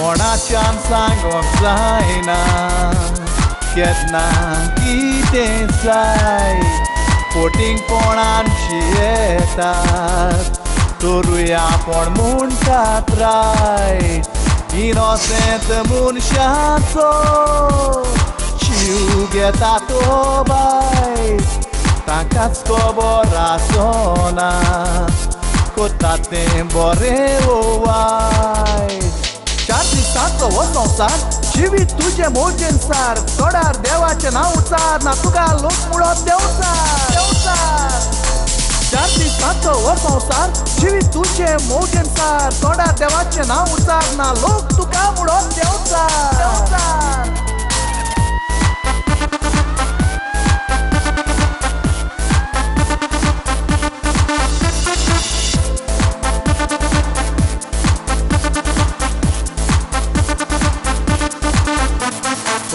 कोणाच्यान सांगोंक जायना केन्ना कितें जाय फोटिंगपणांची येतात तोरूय आपण म्हणटात रायट इनोसेंट मनशाचो जीव घेता तो बाय ताकाच खबर आसना कोता तें बरें वो वायट चार दिसांचो हो संवसार जिवीत तुजे मोजेन सार तोडार देवाचें नांव उचार ना तुका लोक मुळो देंवचार चार दिसांचो हो संवसार जिवीत तुजे मोजेन सार तोडार देवाचें नांव उचार ना लोक तुका मुळो देंवचार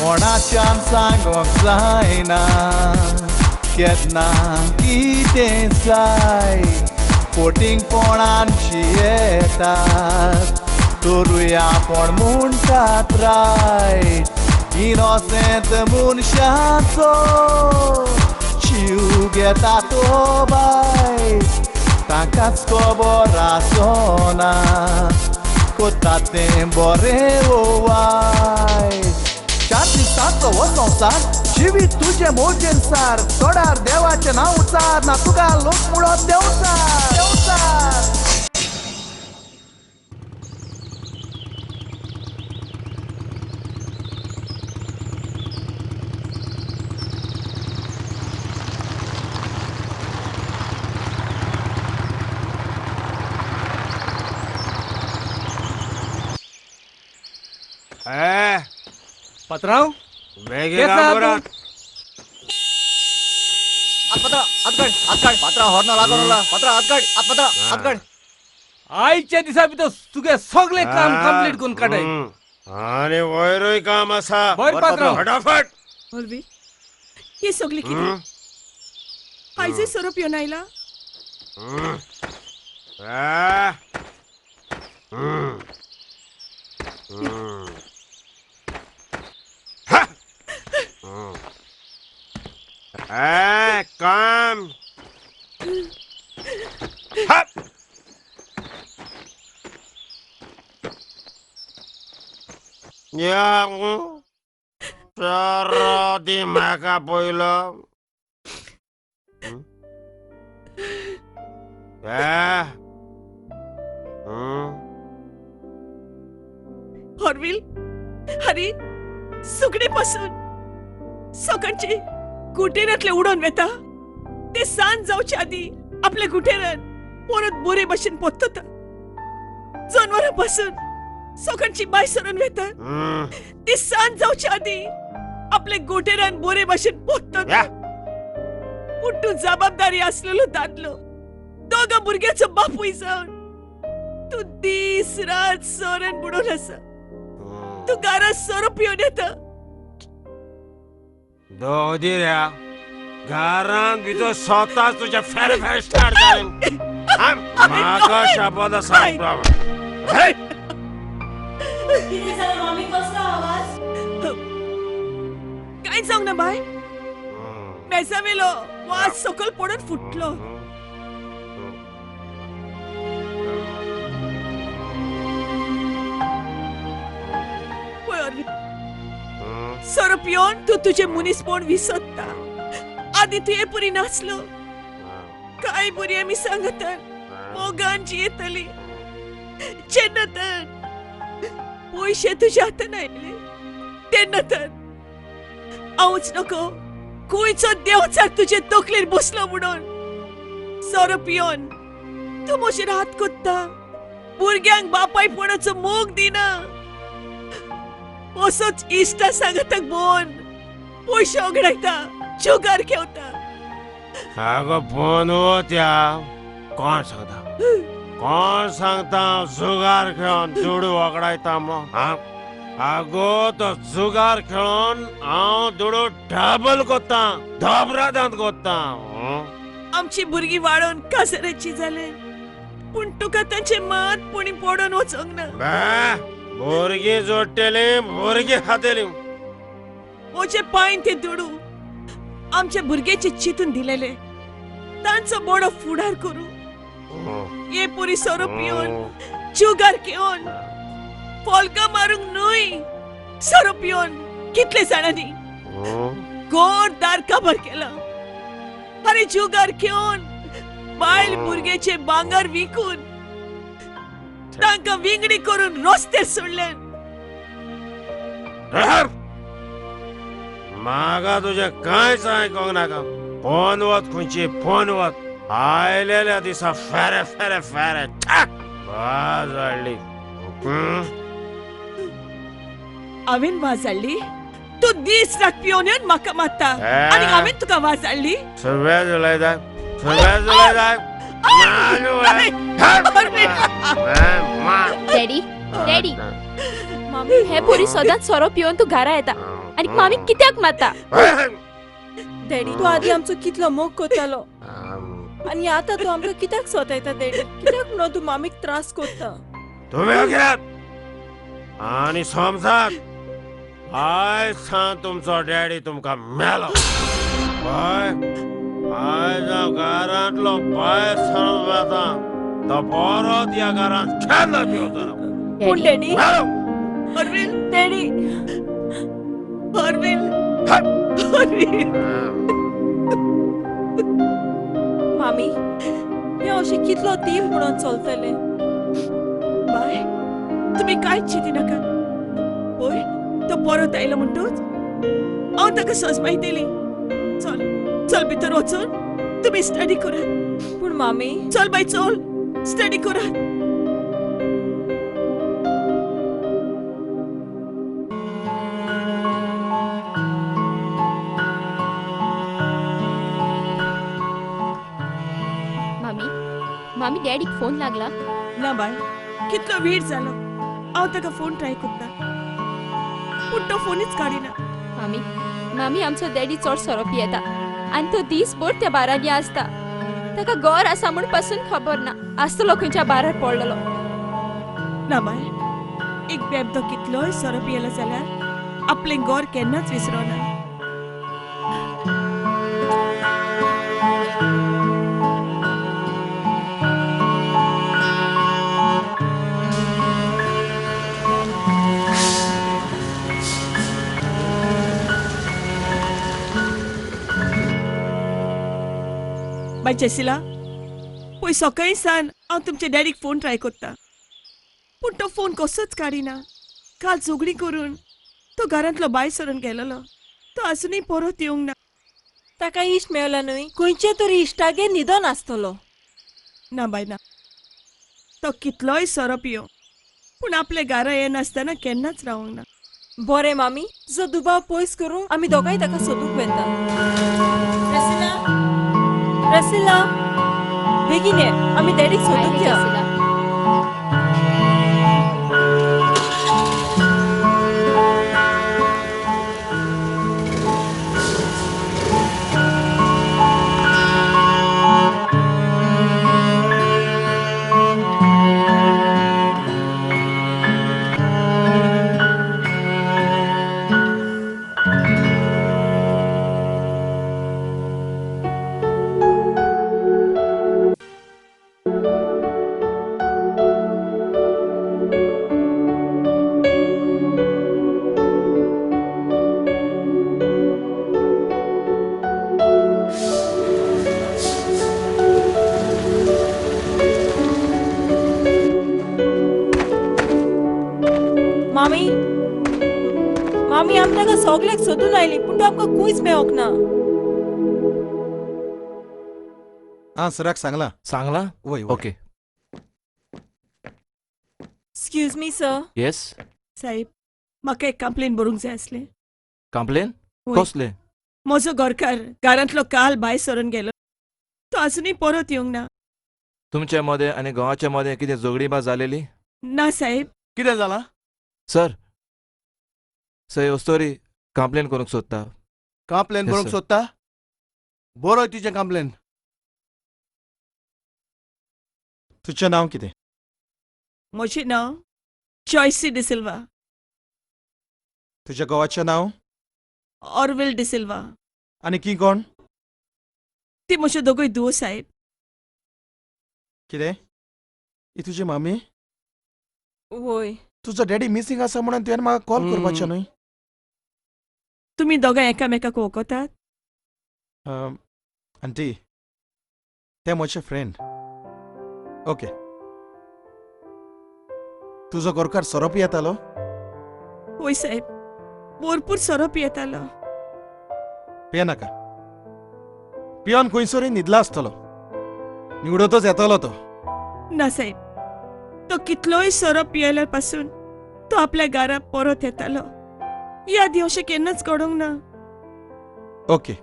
कोणाच्यान सांगोंक जायना केन्ना कितें जाय फोटिंगपणांची येतात तोरूय आपण म्हणटात रायट इनोसेंट मनशाचो जीव घेता तो बाय ताकाच खबर आसना कोता तें बरें वो वायट चार दिसांचो हो संवसार जिवीत तुजे मोजेन सार तोडार देवाचें नांव उचार ना तुका लोक मुळो देंवचार पत्राव आयच्या दिसा भितर तुगे सगळे काम कंप्लीट करून काढाय आणि वयरूय काम आसा पात्राव फटाफट हरवी हे सगळे किती आयज सोरोप येवन आयला काम दी म्हाका पयलो हॉर्विल हरी सुगडे पासून सकाळचे गुटेरांतले उडोवन वेता ते सांज जावचे आदी आपल्या गुटेरान परत बरे भाशेन पोत्तता जनावरां पासून सकाळची बाय सरून वेता ते सांज जावचे आदी आपल्या गोटेरान बरे भाशेन पोत्तता पूण तूं जबाबदारी आसलेलो दादलो दोगा भुरग्याचो बापूय जावन तूं दीस रात सोऱ्यान बुडोवन आसा तूं घरा सोरोप येवन येता दोदिऱ्या घरान भितर स्वता तुझ्या फेर स्टार्ट जालें म्हाका शाबत आसा काय जावंक ना बाय मेजावेलो वाज सकल पडून फुटलो सोरोप येवन तू तुझे मुनीसपण विसरता आदी तुये पुरी नाचलो काय बरी आमी सांगतात मोगान जियेतली जेन्ना तर पयशे तुज्या हातान आयले तेन्ना तर हांवच नको गोंयचो देवचार तुजे तकलेर बसलो म्हणून सोरोप येवन तूं म्हजेर हात कोत्ता भुरग्यांक बापायपणाचो मोग दिना असोच इश्टा सांगताक बोन पयशे ओगडायता जुगार घेवता हागो फोन त्या कोण सांगता जुगार खेळून दुडू वगडायता हागो तो जुगार खेळून हांव दुडू डबल कोत्ता धबरादांत कोत्ता आमची भुरगीं वाडोवन काजराची जाले पूण तुका तांचे मात पुणी पडोन वचोंक ना भुरगीं जोडटेली भुरगीं खातेली ओचे पायन ते दुडू आमच्या भुरग्याचे चितून दिलेले तांचो बडो फुडार करू ये पुरी सोरो पिवन जुगार घेवन फोलका मारूंक न्हय सोरो पिवन कितले जाणांनी गोरदार काबार केला अरे जुगार घेवन बायल भुरग्याचे भांगर विकून तांकां विंगडी करून रस्त्यार सोडले म्हाका तुजें कांयच आयकोंक नाका फोन वत खंयची फोन वत आयलेल्या दिसा फेरे फेरे फेरे वाज हाडली हांवेन वाजाडली तू दीस रात पिवन येवन म्हाका मारता आनी हांवेन तुका वाजाडली सगळेच उलयता सगळेच उलयता डॅडी डॅडी हे पोरी सदांच सोरो पिवन तू घरा येता आणि मामी कित्याक मारता डॅडी तू आधी आमचो कितलो मोग करतालो आणि आता तू आमकां कित्याक सोतायता डॅडी कित्याक म्हणून तू मामीक त्रास करता तुम्ही घेत आणि समजात आयज सांग तुमचो डॅडी तुमकां मेलो आयज हांव घरांतलो भायर सरून वता तो परत ह्या घरांत केन्ना पिवतलो पूण डॅडी हरवील डॅडी हरवील हरवील मामी हे अशें कितलो तीम म्हणून चलतले बाय तुम्ही कांयच चिंती नाका पळय तो परत आयलो म्हणटूच हांव ताका सजमाई दिली चल चल भितर वचून तुम्ही स्टडी करात पूण मामी चल बाय चल स्टडी करात मामी मामी डॅडीक फोन लागला ना बाय कितलो वेळ जालो हांव ताका फोन ट्राय करता पूण तो फोनच काडिना मामी मामी आमचो डॅडी चड सोरो पियेता आनी तो दिसभर त्या बारांनी आसता ताका गोर आसा म्हूण पासून खबर ना आसतलो खंयच्या बारार पडलेलो ना बाय एक बेबदो कितलोय सोरो पियेलो जाल्यार आपलें गोर केन्नाच विसरोना बाय जेसिला पळय सकाळी सान हांव तुमच्या डॅडीक फोन ट्राय करता पूण तो फोन कसोच काडिना काल झगडी करून तो घरांतलो भायर सरून गेलोलो तो अजुनूय परत येवंक ना ताका इश्ट मेवला न्हय खंयचे तरी इश्टागेर न्हिदोन आसतलो ना बाय ना तो कितलोय सोरो पियो पूण आपले घरा येनासतना केन्नाच रावंक ना बरें मामी जो दुबाव पयस करूं आमी दोगांय ताका सोदूंक वेता रसिला बेगीन ये आमी डॅडीक सोदूंक या मामी मामी आमी ताका सगळ्याक सोदून आयली पूण तो आमकां खंयच मेळोंक ना हा सराक सांगला सांगला वय okay excuse me sir yes साहेब म्हाका एक कंप्लेन बरोवंक जाय आसलें कंप्लेन वय. कसले म्हजो घरकार घरांतलो काल भायर सरून गेलो तो अजुनूय परत येवंक ना तुमचे मदें आनी गोवाचे मदें कितें झगडी बा जालेली ना साहेब कितें जालां सर सय वस्तोरी कंप्लेन करूंक सोदता कंप्लेन Yes, बरोवंक sir. सोदता बरोय तुजें कंप्लेन तुजें नांव कितें म्हजें नांव जॉयसी डिसिल्वा. तुझ्या गोवाचें नांव ऑरविल डिसिल्वा. आनी की कोण ती म्हज्यो दोगूय धुव साहेब. कितें ही तुजी मामी वय तुजो डॅडी मिसींग आसा म्हणून तुवें म्हाका कॉल करपाचें न्हय. तुमी दोगांय एकामेकाक वळखतात? आंटी ते म्हजे फ्रेंड. ओके. तुजो गोरकार सोरोप येतालो? वय साहेब, भरपूर सोरोप येतालो. पियेनाका. पियोन खंयसरी न्हिदला आसतलो. निवडोतच येतलो तो. ना साहेब, तो कितलोय सोरो पियेल्या पासून तो आपल्या घरा परत येतालो. यादी अशें केन्नाच घडोंक ना. ओके.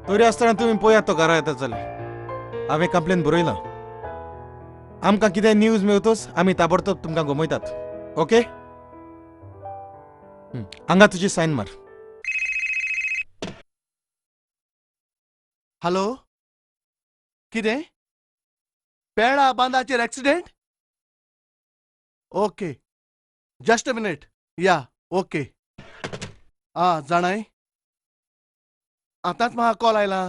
तरी आसतना तुमी पळयात तो घरा येता जाल्यार. हांवें कंप्लेन बरयलां. आमकां कितें न्यूज मेवतोच आमी ताबडतोब तुमकां गमयतात. ओके. हांगा तुजी सायन मार. हॅलो कितें पेडा बांदाचेर accident? Okay just a minute. या ओके. जाणाय आतांच म्हाका कॉल आयला.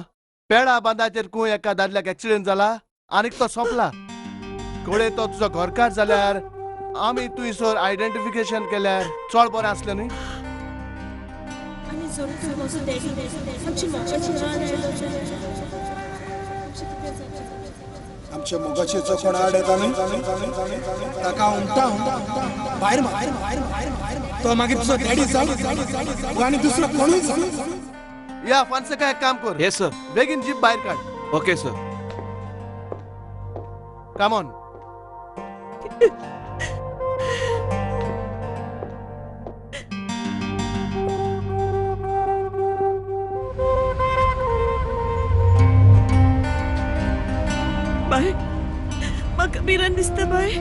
पेडा बांदाचेर खंय एका दादल्याक एक्सिडेंट जाला आनीक तो सोंपला. कळे तो तुजो घरकार जाल्यार आमी तुयसर आयडेंटिफिकेशन केल्यार चड बरें आसलें न्ही. आमच्या मोगाची कोण आड येता न्ही ताका उमटा भायर तो मागीर तुजो डॅडी जावन आनी दुसरो कोणूय जावन. या फान्सेका एक काम कर. Yes sir. बेगीन जीप भायर काड. Okay sir. Come on. Bye, म्हाका भिरांत दिसता बाय.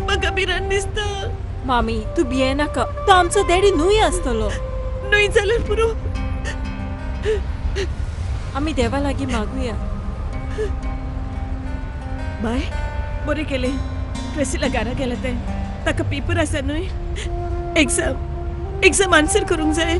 म्हाका भिरांत दिसता. मामी तू भियेनाका. तो आमचो डॅडी न्हूय आसतलो. न्हय जाल्यार पुरो. आमी देवा लागीं मागुया. बाय बरें केलें ट्रेसीला घरा गेलें तें. ताका पेपर आसा न्हय. एग्जाम आन्सर करूंक जाय.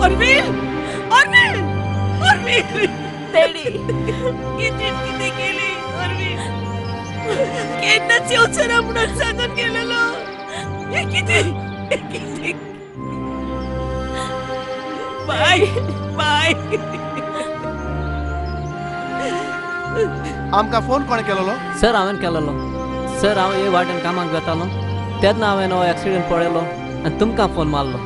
Orville, Orville, Orville. डॅडी किती केली ऑरविल. केन्नाच येवचो ना म्हणून सांगून गेलेलो. हे किती बाय बाय. आमकां फोन कोणे केलोलो? सर हांवें केलेलो. सर हांव हे वाटेन कामाक वतालो तेन्ना हांवें हो एक्सिडेंट पळयलो आनी तुमकां फोन मारलो.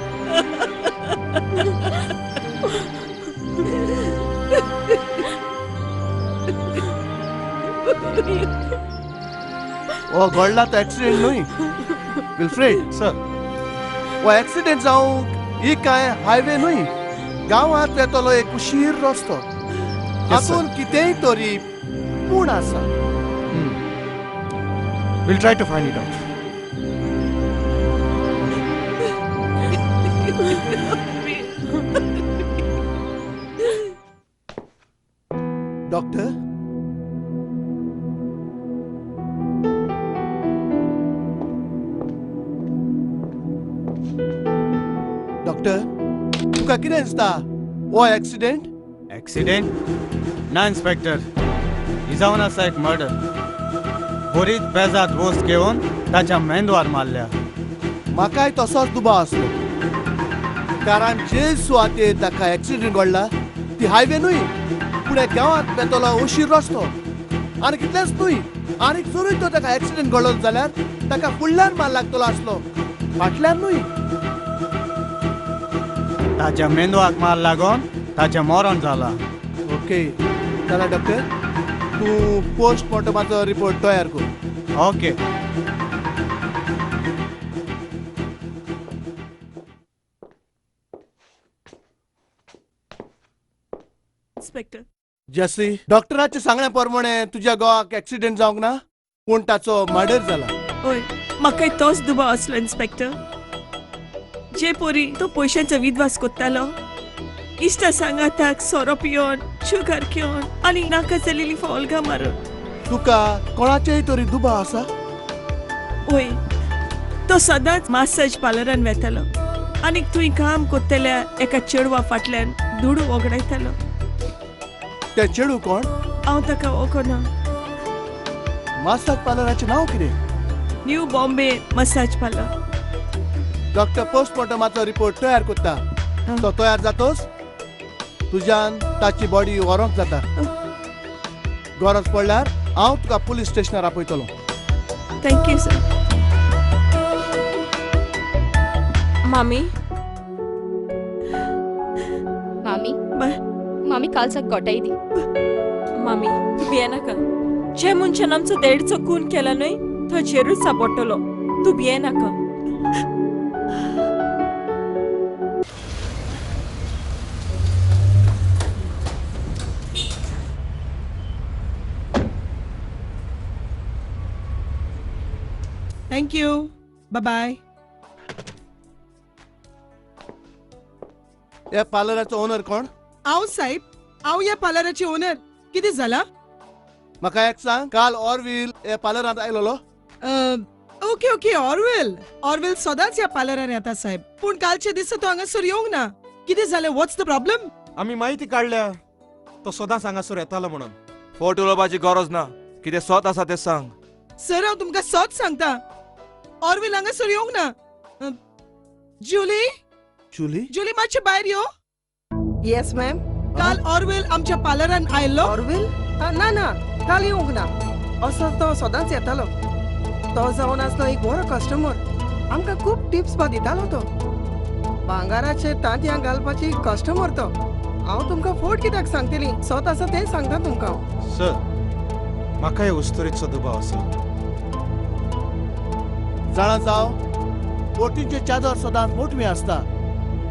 हो घडला तो एक्सिडेंट न्हय विल्फ्रेड सर. हो एक्सिडेंट जावंक ही काय हायवे न्हय. गांवांत येतलो एक उशीर रस्तो. हातून कितेंय तरी पूण आसा. Will try to find it out. Doctor doctor तुका कितें दिसता हो एक्सिडेंट? एक्सिडेंट ना इन्स्पेक्टर. ही जावन आसा एक मर्डर. बरीच बेजाद वस्त घेवन ताच्या मेंदवार मारल्या. म्हाकाय तसोच दुबाव आसलो. कारण जे सुवातेर ताका एक्सिडेंट घडला ती हायवे न्हय पूण गांवांत येतलो उशीर रस्तो. आनी कितलेंच न्हय आनीक जरूय तो ताका एक्सिडेंट घडलो जाल्यार ताका फुडल्यान मार लागतलो आसलो फाटल्यान न्हय. ताच्या मेंदवाक मार लागून ताचें मरण जालां. ओके चला डॉक्टर तूं पोस्टमॉर्टमाचो रिपोर्ट तयार कर. ओके. इन्स्पेक्टर जसी डॉक्टराच्या सांगण्या प्रमाणे तुझ्या गावाक ऍक्सिडेंट जावंक ना पूण ताचो मर्डर जाला. होय म्हाकाय तोच दुबाव असलो इन्स्पेक्टर. जे पोरी तो पयशांचो विद्वास कोत्तालो इश्टा सांगाताक सोरो पियोन शुगर घेवन आनी नाका जालेली फॉलगा मारून. तुका कोणाचेय तरी दुबाव आसा? होय तो सदांच मसाज पार्लरान वेतालो आनी थंय काम कोत्तेल्या एका चेडवा फाटल्यान दुडू वगडायतालो. ते चेडू कोण? हांव ताका वळखना. मसाज पार्लराचें नांव कितें? New Bombay massage parlour. Doctor पोस्टमॉर्टमाचो रिपोर्ट तयार करता. तो तयार जातोच तुज्यान ताची बॉडी व्हरोंक जाता. गरज पडल्यार हांव तुका पुलीस स्टेशनार आपयतलो. Thank you sir. मामी मामी बाय. मामी कालचा गोटाई दी. मामी तू भियेनाका. जे मनशान आमचो देडचो खून केला न्हय तो चेरूच सापडटलो. तू भियेनाका. थँक्यू. Bye bye. ह्या पार्लराचो ओनर कोण? हांव साहेब. हांव ह्या पार्लराची ओनर. कितें जाला? म्हाका एक सांग काल ऑरवील ह्या पार्लरांत आयलोलो? ओके ओके ऑरवेल सदांच ह्या पार्लरान येता साहेब. पूण कालचे दीस तो हांगासर येवंक ना. कितें जालें? व्हॉट्स द प्रॉब्लेम? आमी माहिती काढल्या तो सदांच हांगासर येतालो म्हणून. फोट उलोवपाची गरज ना. कितें सोत आसा तें सांग. सर हांव तुमकां सच सांगता. ऑरवेल हांगासर येवंक ना. जुली जुली मातशे भायर यो. Yes ma'am. काल ऑरवेल आमच्या पार्लरान आयल्लो. ऑरवेल? ना ना काल येवंक ना. असो तो सदांच येतालो. तो जावन आसलो एक बरो कस्टमर. आमकां खूब टिप्स बा दितालो तो. भांगाराचे तांतयां घालपाची कस्टमर तो. हांव तुमकां फोट कित्याक सांगतली सत आसा तें सांगता तुमकां हांव. सर म्हाकाय उस्तुरीचो दुबाव आसा. जाणा जाव बोटींचे चादर सदांच मोठवी आसता.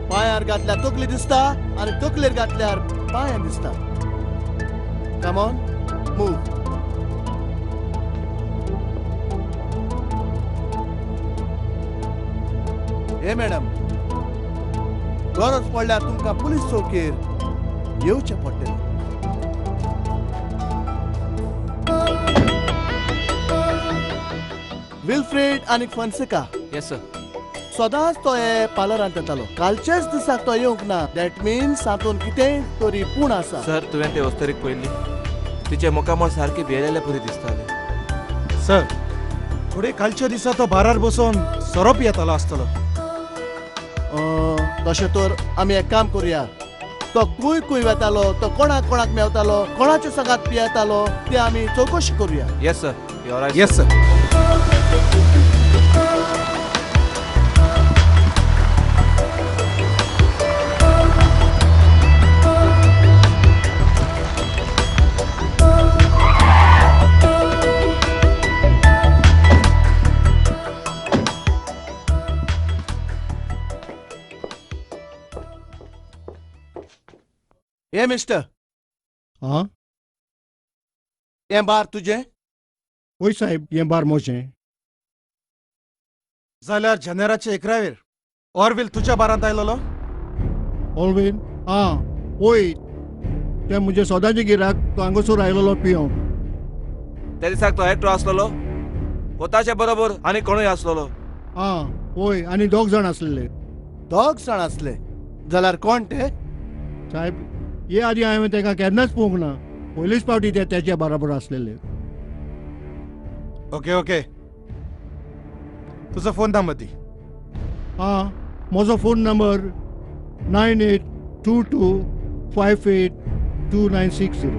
पांयार घातल्यार तकली दिसता आनी तकलेर घातल्यार पांयां दिसता. Come on move. हे मॅडम गरज पडल्यार तुमकां पुलीस चौकीर येवचें पडटलें. विल्फ्रेड आनी फॉन्सेका येस सर. सदांच तो हे पार्लरांत येतालो. कालच्याच दिसाक तो येवंक ना. दॅट मिन्स हातून कितेंय तरी पूण आसा. सर तुवें ते वस्तरीक पळयल्ली? तिचे मुखामळ सारके भियेलेले पुरी दिसताले. सर थोडे कालच्या दिसा तो बारार बसून सोरो पियेतालो आसतलो. तशें तर आमी एक काम करुया. तो खूंय खूंय वेतालो, तो कोणाक कोणाक मेवतालो, कोणाच्या संगात पियेतालो ते आमी चवकशी करुया. Yes sir. You are right. Yes sir. हे मिस्टर हाँ हे बार तुजें? वय साहेब हें बार मोजें. जाल्यार जानेराचे 11 ऑरवेल तुज्या बारांत आयलोलो? ऑलवेन हाँ वय ते म्हणजे सदांचे गिराक तो हांगासर आयलोलो पियोंक. त्या दिसाक तो एकटो आसलोलो? पोताचे बरोबर आनी कोणूय आसलोलो? हाँ वय आनी 2 जाण आसलेले. 2 जाण आसले जाल्यार कोण ते? साहेब हे आदी हांवें ताका केन्नाच पळोवंक ना. पयलीच फावटी ते त्याच्या बरोबर आसलेले. Okay okay. तुजो फोन नंबर दी. हाँ म्हजो फोन नंबर 9822582960.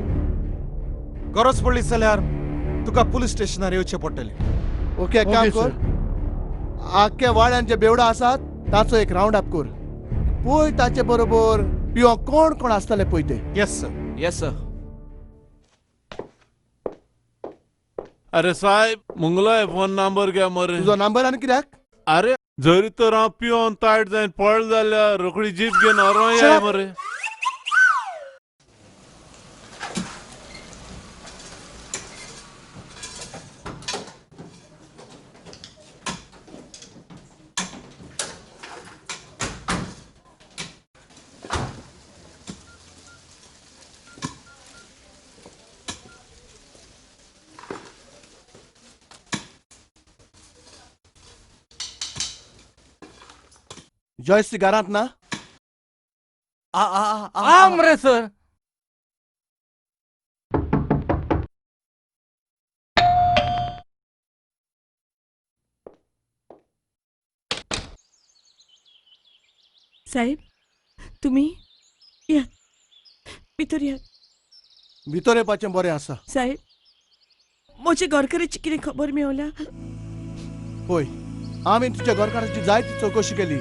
गरज पडली जाल्यार तुका पुलीस स्टेशनार येवचें पडटलें. ओके काम कर. आख्या वाड्यान जे बेवडा आसात ताचो एक रावंड अप कर. पळय ताचे बरोबर पियो कोण कोण आसतले पळय ते. Yes sir. Yes sir. अरे साहेब मुंगलो फोन नंबर घ्या मरे. तुजो नंबर आनी कित्याक? अरे जरी तर हांव पिवन तायट जायन पळय जाल्यार रोखडी जीप घेवन हरोय Shut up. मरे. जॉयस घरांत ना? मरे सर. साहेब तुम्ही या भितर या. भितर येवपाचें बरें आसा. साहेब म्हजे घरकाराची कितें खबर मेवल्या? पळय आमी तुज्या घरकाराची जायती चवकशी केली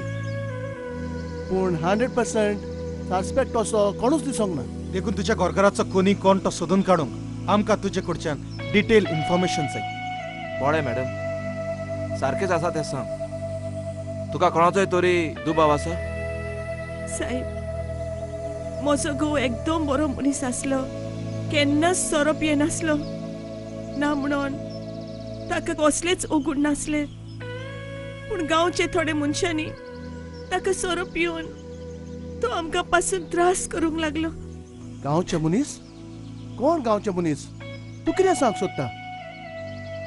पूण 100% सस्पेक्ट असो कोणूच दिसोंक ना. देखून तुझ्या घरकाराचो कोणी कोण तो सोदून काडूंक आमकां तुजे कडच्यान डिटेल इन्फॉर्मेशन जाय. पळय मॅडम सारकेंच आसा तें सांग. तुका कोणाचोय तरी दुबाव आसा? साहेब म्हजो घोव एकदम बरो मनीस आसलो. केन्नाच सोरो पियेनासलो ना म्हणून ताका कसलेच ओगूण नासले. पूण गांवचे थोडे मनशांनी ताका सोरो पिवन तो आमकां पासून त्रास करूंक लागलो. गांवचे मनीस? कोण गांवचे मनीस? तूं कितें सांग सोदता?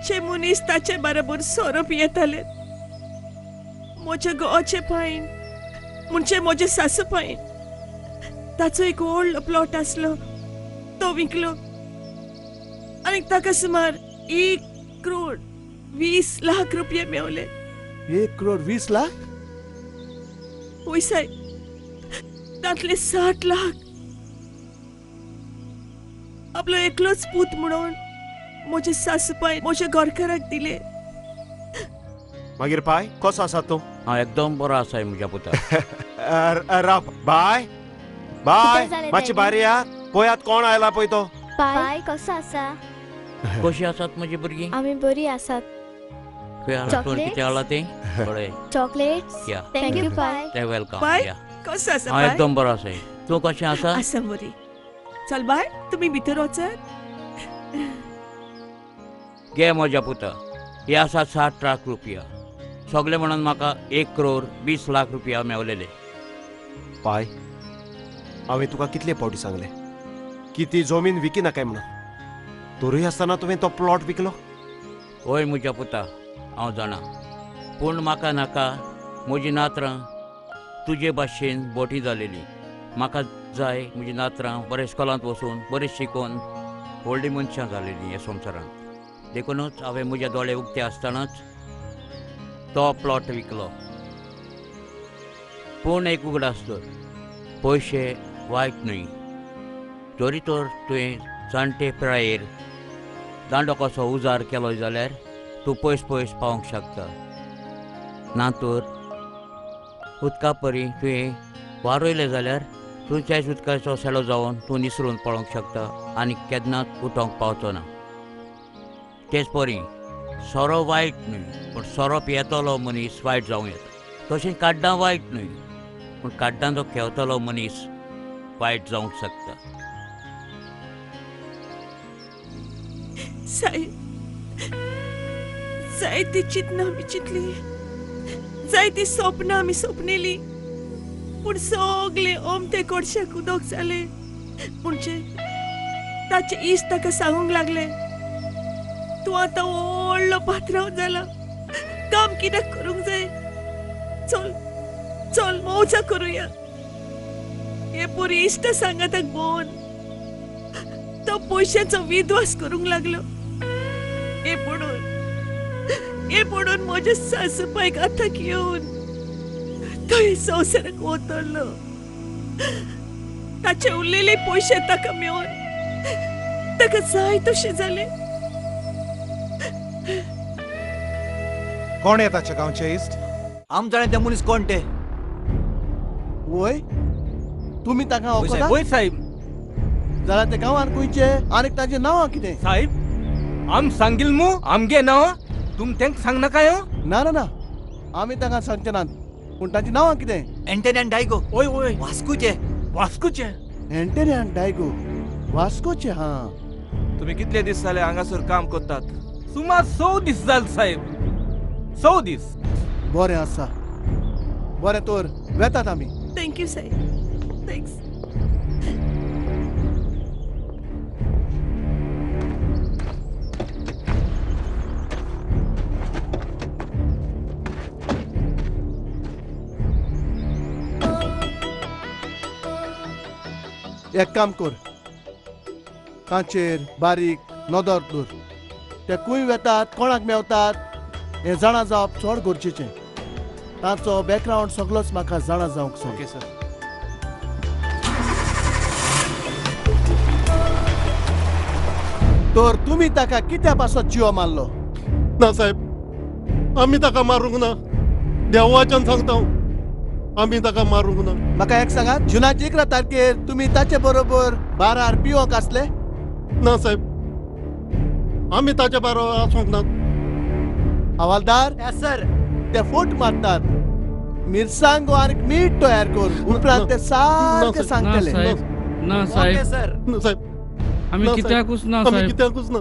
जे मनीस ताचे बरोबर सोरो पियेताले म्हज्या घोवाचे पायन म्हणजे म्हजे सासू पायन ताचो एक व्हडलो प्लॉट आसलो तो विकलो आनी ताका सुमार 1,20,00,000 रुपया मेवले. 1,20,00,000? होय साहेब तांतले 60 लाख आपलो एकलोच पूत म्हणून म्हजे सासूबाई म्हज्या घरकाराक दिले. मागीर पाय कसो आसा तूं? हांव एकदम बरो आसाय म्हज्या पुता. राव बाय बाय कितें जालें मातशी डॅडी? भायर या. पळयात कोण आयला पळय तो. पाय कसो आसा? कशी आसात म्हजी भुरगीं? आमी बरी आसात. खंय हाडला तूं? कितें हाडला तें? बरें चॉकलेट्स? या. थँक्यू पाय. ते वेलकम. बाय या. कसो आसा हांव बाय? एकदम बरो आसाय. तूं कशें आसा? आसा बरी. चल बाय तुमी भितर वचात. घे म्हज्या पुता. हे आसा 60 लाख रुपया. सगळे म्हणून म्हाका 1,20,00,000 रुपया मेवलेले. पाय हांवें तुका कितले फावटी सांगले की ती जमीन विकी नाकाय म्हणून. तोरूय आसतना तुवें तो प्लॉट विकलो. होय म्हज्या पुता हांव जाणा. पूण म्हाका नाका म्हजी नात्रां तुजे भाशेन बोटी जालेली. म्हाका जाय म्हजी नात्रां बरें इस्कॉलांत वचून बरें शिकून व्हडलीं मनशां जालेलीं ह्या संवसारांत. देखूनच हांवें म्हजे दोळे उक्ते आसतनाच तो प्लॉट विकलो. पूण एक उगड आसतर पयशे वायट न्हय. जरी तर तुवें जाणटे पिरायेर दांडो कसो उजार केलो जाल्यार तूं पयस पयस पावूंक शकता. ना तर उदका परी तुवें वारोयलें जाल्यार तुज्याच उदकाचो सेलो जावन तूं निसरून पळोवंक शकता आनी केन्नाच उठोवंक पावचो ना. तेच परी सोरो वायट न्हय पूण सोरो पियेतलो मनीस वायट जावं येता. तशें काड्डां वायट न्हय पूण काड्डां जो खेळटलो मनीस वायट जावंक शकता. साहेब जायती चिंतनां आमी चिंतली जायती स्वप्नां आमी स्वप्नेली पूण सगळे ओमते कोडशाक उदक जाले. म्हणजे ताचे इश्ट ताका सांगूंक लागले तूं आतां व्हडलो पात्रांव जाला. काम कित्याक करूंक जाय? चल चल मौजा करूया. हे पोरी इश्ट सांगाताक भोवन तो पयशांचो विद्वास करूंक लागलो. हे पडून म्हज्या सासूबाईक आतां घेवन तो हे संवसाराक वतलो. ताचे उरलेले पयशे ताका मेळून ताका जाय तशें जालें. कोण आहे ताच्या गावचे इश्ट? आम जाणे ते मनीस कोण ते? वय तुम्ही ताका वय साहेब, वळखता? वय साहेब जाल्यार ते गांवान खंयचे आनी ताचे नांव कितें साहेब आम सांगील मू आमगे नांव तुम तेंक सांग नका यो ना ना ना आमी ताका सांगचे नात पूण ताची नांवां कितें एंटेनियन डायगो ओय ओय वास्कोचे वास्कोचे एंटेनियन डायगो वास्कोचे हा तुम्ही कितले दीस जाले हांगासर काम करतात सुमार 100 दीस जाल साहेब 100 दीस बरें आसा बरें तर वेतात आमी थँक्यू साहेब थँक्स एक काम कर कांचेर बारीक नदर दवर ते खूंय वेतात कोणाक मेवतात हें जाणा जावप चड गरजेचें ताचो बॅकग्रावंड सगळोच म्हाका जाणा जावंक जाय ओके सर तर तुमी ताका कित्या पासत जियो मारलो ना साहेब आम्ही ताका मारूंक ना देवाच्यान सांगता हांव. आम्ही ताका मारूंक ना म्हाका एक सांगात जुनाची 11 तारखेर तुमी ताचे बरोबर बारार पिवोंक आसले ना साहेब आम्ही ताच्या बरोबर आसूंक ना हवालदार सर ते फोट मारतात मिरसांगो आनी मीठ तयार कर उपरांत ते सारके सांगतले ना साहेब सर ना साहेब आम्ही कित्याकूच ना आम्ही साहेब कित्याकूच ना